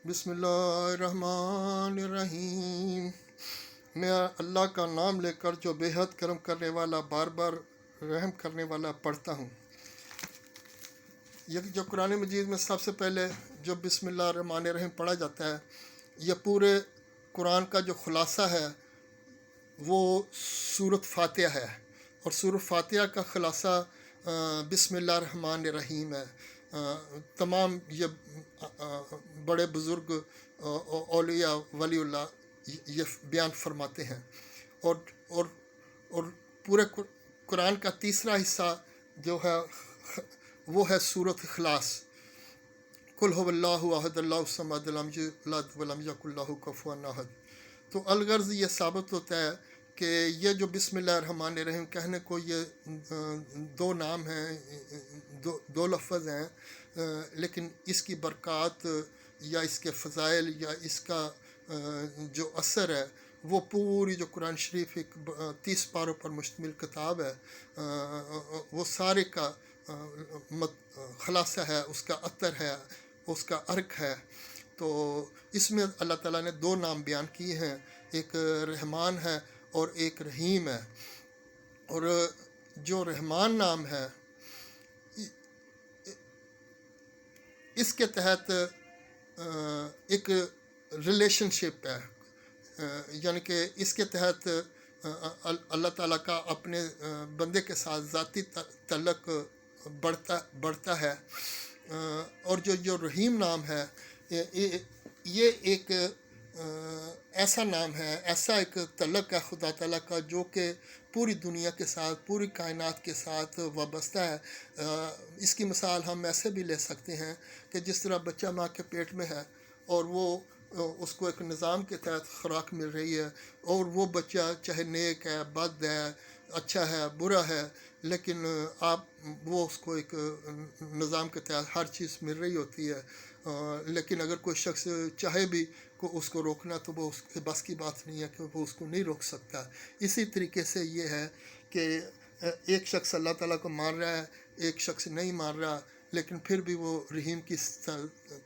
بسم اللہ الرحمن الرحیم۔ میں اللہ کا نام لے کر جو بے حد کرم کرنے والا بار بار رحم کرنے والا پڑھتا ہوں۔ یہ جو قرآن مجید میں سب سے پہلے جو بسم اللہ الرحمن الرحیم پڑھا جاتا ہے، یہ پورے قرآن کا جو خلاصہ ہے وہ سورۃ فاتحہ ہے، اور سورۃ فاتحہ کا خلاصہ بسم اللہ الرحمن الرحیم ہے۔ تمام یہ بڑے بزرگ اولیاء ولی اللہ یہ بیان فرماتے ہیں، اور اور اور پورے قرآن کا تیسرا حصہ جو ہے وہ ہے سورۃ اخلاص۔ قل هو اللہ احد اللہ الصمد لم یلد ولم یکن لہ کفوا احد۔ تو الغرض یہ ثابت ہوتا ہے کہ یہ جو بسم اللہ الرحمن الرحیم کہنے کو یہ دو نام ہیں، دو لفظ ہیں، لیکن اس کی برکات یا اس کے فضائل یا اس کا جو اثر ہے وہ پوری جو قرآن شریف ایک 30 پاروں پر مشتمل کتاب ہے، وہ سارے کا خلاصہ ہے، اس کا اثر ہے، اس کا عرق ہے۔ تو اس میں اللہ تعالیٰ نے دو نام بیان کیے ہیں، ایک رحمان ہے اور ایک رحیم ہے۔ اور جو رحمان نام ہے اس کے تحت ایک ریلیشن شپ ہے، یعنی کہ اس کے تحت اللہ تعالیٰ کا اپنے بندے کے ساتھ ذاتی تعلق بڑھتا ہے۔ اور جو رحیم نام ہے یہ ایک ایسا نام ہے، ایسا ایک تعلق ہے خدا تعالیٰ کا جو کہ پوری دنیا کے ساتھ، پوری کائنات کے ساتھ وابستہ ہے۔ اس کی مثال ہم ایسے بھی لے سکتے ہیں کہ جس طرح بچہ ماں کے پیٹ میں ہے اور وہ اس کو ایک نظام کے تحت خوراک مل رہی ہے، اور وہ بچہ چاہے نیک ہے، بد ہے، اچھا ہے، برا ہے، لیکن وہ اس کو ایک نظام کے تحت ہر چیز مل رہی ہوتی ہے۔ لیکن اگر کوئی شخص چاہے بھی اس کو روکنا تو وہ اس کے بس کی بات نہیں ہے کہ وہ اس کو نہیں روک سکتا۔ اسی طریقے سے یہ ہے کہ ایک شخص اللہ تعالیٰ کو مان رہا ہے، ایک شخص نہیں مان رہا، لیکن پھر بھی وہ رحیم کی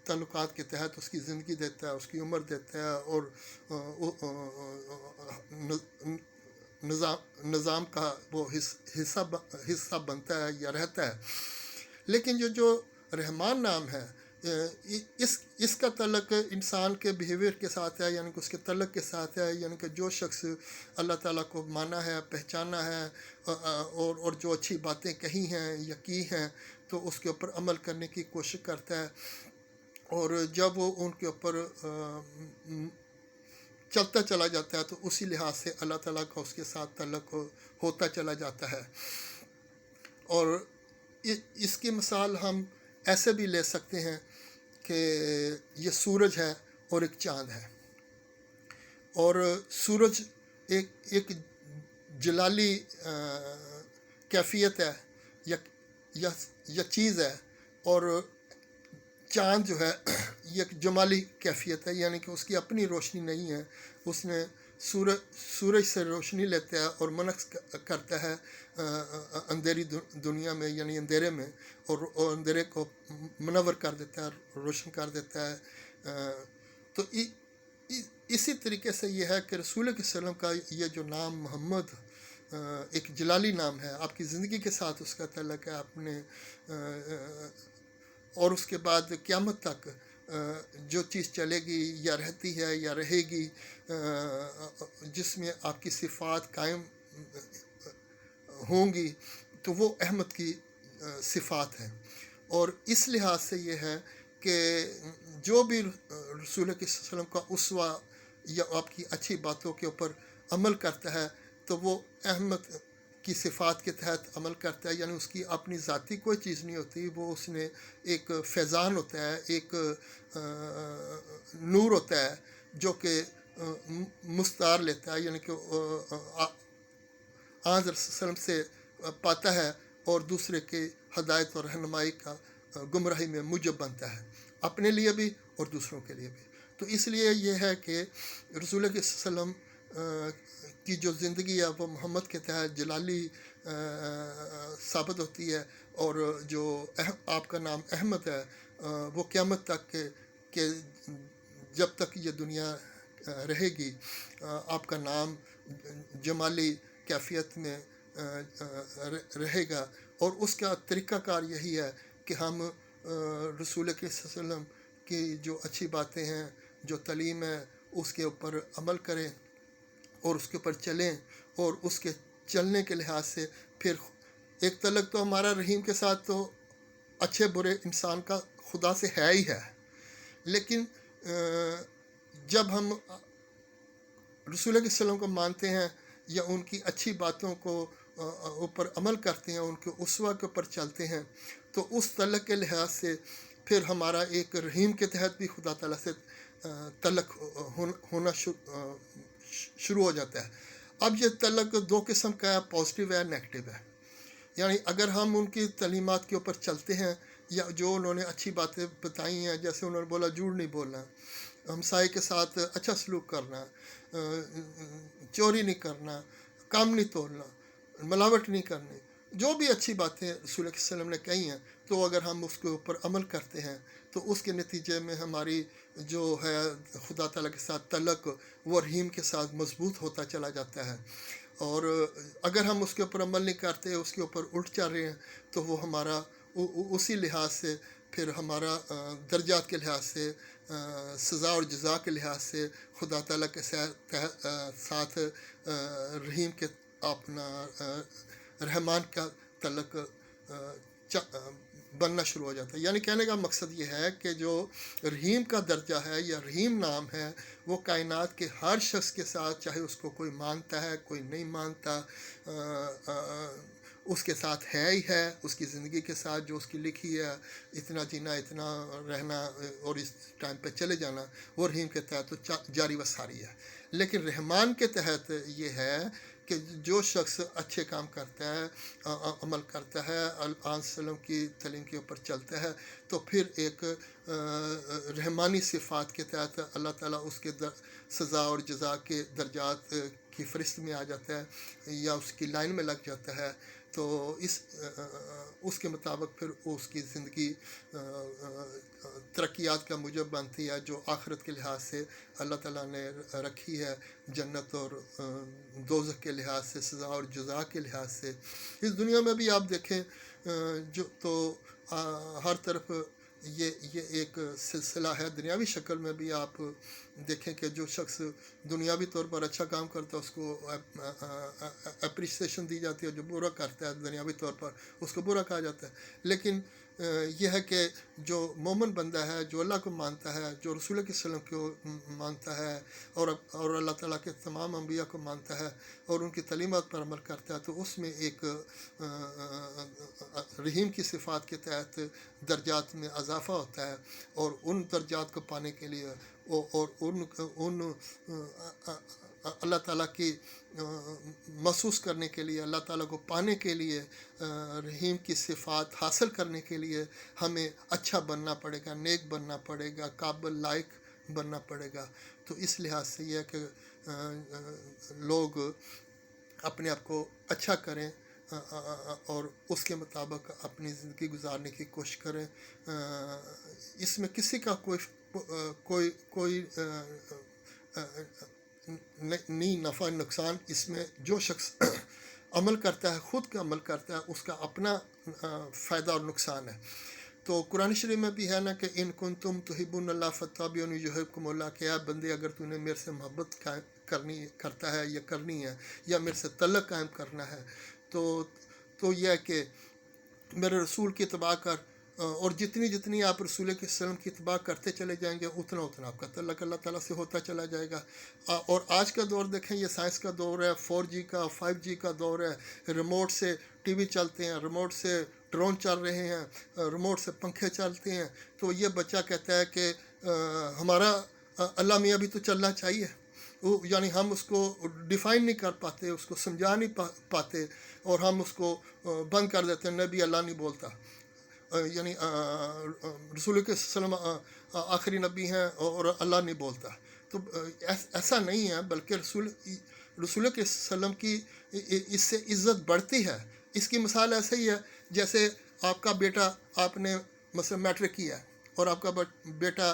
تعلقات کے تحت اس کی زندگی دیتا ہے، اس کی عمر دیتا ہے، اور نظام کا وہ حصہ بنتا ہے یا رہتا ہے۔ لیکن جو رحمان نام ہے اس کا تعلق انسان کے بیہیویئر کے ساتھ ہے، یعنی کہ اس کے تعلق کے ساتھ ہے، یعنی کہ جو شخص اللہ تعالیٰ کو مانا ہے، پہچانا ہے، اور جو اچھی باتیں کہی ہیں یا کی ہیں تو اس کے اوپر عمل کرنے کی کوشش کرتا ہے، اور جب وہ ان کے اوپر چلتا چلا جاتا ہے تو اسی لحاظ سے اللہ تعالیٰ کا اس کے ساتھ تعلق ہوتا چلا جاتا ہے۔ اور اس کی مثال ہم ایسے بھی لے سکتے ہیں کہ یہ سورج ہے اور ایک چاند ہے، اور سورج ایک جلالی کیفیت ہے یا چیز ہے، اور چاند جو ہے یہ ایک جمالی کیفیت ہے، یعنی کہ اس کی اپنی روشنی نہیں ہے، اس نے سورج سے روشنی لیتا ہے اور منعکس کرتا ہے اندھیری دنیا میں، یعنی اندھیرے میں، اور اندھیرے کو منور کر دیتا ہے، روشن کر دیتا ہے۔ تو اسی طریقے سے یہ ہے کہ رسول کے وسلم کا یہ جو نام محمد ایک جلالی نام ہے، آپ کی زندگی کے ساتھ اس کا تعلق ہے، آپ نے اور اس کے بعد قیامت تک جو چیز چلے گی یا رہتی ہے یا رہے گی، جس میں آپ کی صفات قائم ہوں گی، تو وہ احمد کی صفات ہیں۔ اور اس لحاظ سے یہ ہے کہ جو بھی رسول کے وسلم کا اسوہ یا آپ کی اچھی باتوں کے اوپر عمل کرتا ہے تو وہ احمد کی صفات کے تحت عمل کرتا ہے، یعنی اس کی اپنی ذاتی کوئی چیز نہیں ہوتی، وہ اس نے ایک فیضان ہوتا ہے، ایک نور ہوتا ہے جو کہ مستعار لیتا ہے، یعنی کہ آن وسلم سے پاتا ہے اور دوسرے کے ہدایت اور رہنمائی کا گمراہی میں موجب بنتا ہے، اپنے لیے بھی اور دوسروں کے لیے بھی۔ تو اس لیے یہ ہے کہ رسول کے وسلم کی جو زندگی ہے وہ محمد کے تحت جلالی ثابت ہوتی ہے، اور جو آپ کا نام احمد ہے وہ قیامت تک کے جب تک یہ دنیا رہے گی آپ کا نام جمالی کیفیت میں رہے گا، اور اس کا طریقہ کار یہی ہے کہ ہم رسول کے صلی اللہ علیہ وسلم کی جو اچھی باتیں ہیں، جو تعلیم ہے، اس کے اوپر عمل کریں اور اس کے اوپر چلیں، اور اس کے چلنے کے لحاظ سے پھر ایک تعلق تو ہمارا رحیم کے ساتھ تو اچھے برے انسان کا خدا سے ہے ہی ہے، لیکن جب ہم رسول کے وسلم کو مانتے ہیں یا ان کی اچھی باتوں کو اوپر عمل کرتے ہیں، ان کے اسوہ کے اوپر چلتے ہیں، تو اس تعلق کے لحاظ سے پھر ہمارا ایک رحیم کے تحت بھی خدا تعالیٰ سے تعلق ہونا شروع ہو جاتا ہے۔ اب یہ تعلق دو قسم کا ہے، پازیٹیو ہے، نیگیٹو ہے۔ یعنی اگر ہم ان کی تعلیمات کے اوپر چلتے ہیں، یا جو انہوں نے اچھی باتیں بتائی ہیں، جیسے انہوں نے بولا جھوٹ نہیں بولنا، ہمسائے کے ساتھ اچھا سلوک کرنا، چوری نہیں کرنا، کام نہیں توڑنا، ملاوٹ نہیں کرنی، جو بھی اچھی باتیں رسول اللہ صلی اللہ علیہ وسلم نے کہی ہیں، تو اگر ہم اس کے اوپر عمل کرتے ہیں تو اس کے نتیجے میں ہماری جو ہے خدا تعالیٰ کے ساتھ تعلق وہ رحیم کے ساتھ مضبوط ہوتا چلا جاتا ہے۔ اور اگر ہم اس کے اوپر عمل نہیں کرتے، اس کے اوپر الٹ چل رہے ہیں، تو وہ ہمارا اسی لحاظ سے پھر ہمارا درجات کے لحاظ سے، سزا اور جزا کے لحاظ سے خدا تعالیٰ کے ساتھ رحیم کے اپنا رحمان کا تعلق بننا شروع ہو جاتا ہے۔ یعنی کہنے کا مقصد یہ ہے کہ جو رحیم کا درجہ ہے یا رحیم نام ہے، وہ کائنات کے ہر شخص کے ساتھ، چاہے اس کو کوئی مانتا ہے کوئی نہیں مانتا، اس کے ساتھ ہے ہی ہے، اس کی زندگی کے ساتھ جو اس کی لکھی ہے، اتنا جینا، اتنا رہنا اور اس ٹائم پہ چلے جانا، وہ رحیم کے تحت تو جاری و ساری ہے۔ لیکن رحمان کے تحت یہ ہے کہ جو شخص اچھے کام کرتا ہے، عمل کرتا ہے، آن وسلم کی تعلیم کے اوپر چلتا ہے، تو پھر ایک رحمانی صفات کے تحت اللہ تعالیٰ اس کے سزا اور جزا کے درجات کی فہرست میں آ جاتا ہے یا اس کی لائن میں لگ جاتا ہے۔ تو اس کے مطابق پھر اس کی زندگی ترقیات کا موجب بنتی ہے، جو آخرت کے لحاظ سے اللہ تعالیٰ نے رکھی ہے، جنت اور دوزخ کے لحاظ سے، سزا اور جزا کے لحاظ سے۔ اس دنیا میں بھی آپ دیکھیں جو تو ہر طرف یہ ایک سلسلہ ہے۔ دنیاوی شکل میں بھی آپ دیکھیں کہ جو شخص دنیاوی طور پر اچھا کام کرتا ہے اس کو اپریسیشن دی جاتی ہے، جو برا کرتا ہے دنیاوی طور پر اس کو برا کہا جاتا ہے۔ لیکن یہ ہے کہ جو مومن بندہ ہے، جو اللہ کو مانتا ہے، جو رسول کے وسلم کو مانتا ہے، اور اللہ تعالیٰ کے تمام انبیاء کو مانتا ہے اور ان کی تعلیمات پر عمل کرتا ہے، تو اس میں ایک رحیم کی صفات کے تحت درجات میں اضافہ ہوتا ہے، اور ان درجات کو پانے کے لیے اور ان اللہ تعالیٰ کی محسوس کرنے کے لیے، اللہ تعالیٰ کو پانے کے لیے، رحیم کی صفات حاصل کرنے کے لیے ہمیں اچھا بننا پڑے گا، نیک بننا پڑے گا، قابل لائق بننا پڑے گا۔ تو اس لحاظ سے یہ ہے کہ لوگ اپنے آپ کو اچھا کریں اور اس کے مطابق اپنی زندگی گزارنے کی کوشش کریں۔ اس میں کسی کا کوئی نہیں نفع نقصان، اس میں جو شخص عمل کرتا ہے، خود کا عمل کرتا ہے، اس کا اپنا فائدہ اور نقصان ہے۔ تو قرآن شریف میں بھی ہے نا کہ ان کنتم تحبون اللہ فاتبعونی یحببکم اللہ، کہ اے بندے اگر تو نے میرے سے محبت کرتا ہے یا کرنی ہے یا میرے سے تعلق قائم کرنا ہے، تو یہ ہے کہ میرے رسول کی اتباع کر، اور جتنی آپ رسول کے وسلم کی اتباع کرتے چلے جائیں گے، اتنا آپ کا تعلق اللہ تعالیٰ سے ہوتا چلا جائے گا۔ اور آج کا دور دیکھیں، یہ سائنس کا دور ہے، 4G کا 5G کا دور ہے، ریموٹ سے ٹی وی چلتے ہیں، ریموٹ سے ڈرون چل رہے ہیں، ریموٹ سے پنکھے چلتے ہیں۔ تو یہ بچہ کہتا ہے کہ ہمارا اللہ میاں بھی تو چلنا چاہیے، یعنی ہم اس کو ڈیفائن نہیں کر پاتے، اس کو سمجھا نہیں پاتے، اور ہم اس کو بند کر دیتے ہیں، نبی اللہ نہیں بولتا، یعنی رسول کے وسلم آخری نبی ہیں اور اللہ نہیں بولتا۔ تو ایسا نہیں ہے، بلکہ رسول کے وسلم کی اس سے عزت بڑھتی ہے۔ اس کی مثال ایسے ہی ہے جیسے آپ کا بیٹا، آپ نے مثلا میٹرک کیا ہے اور آپ کا بیٹا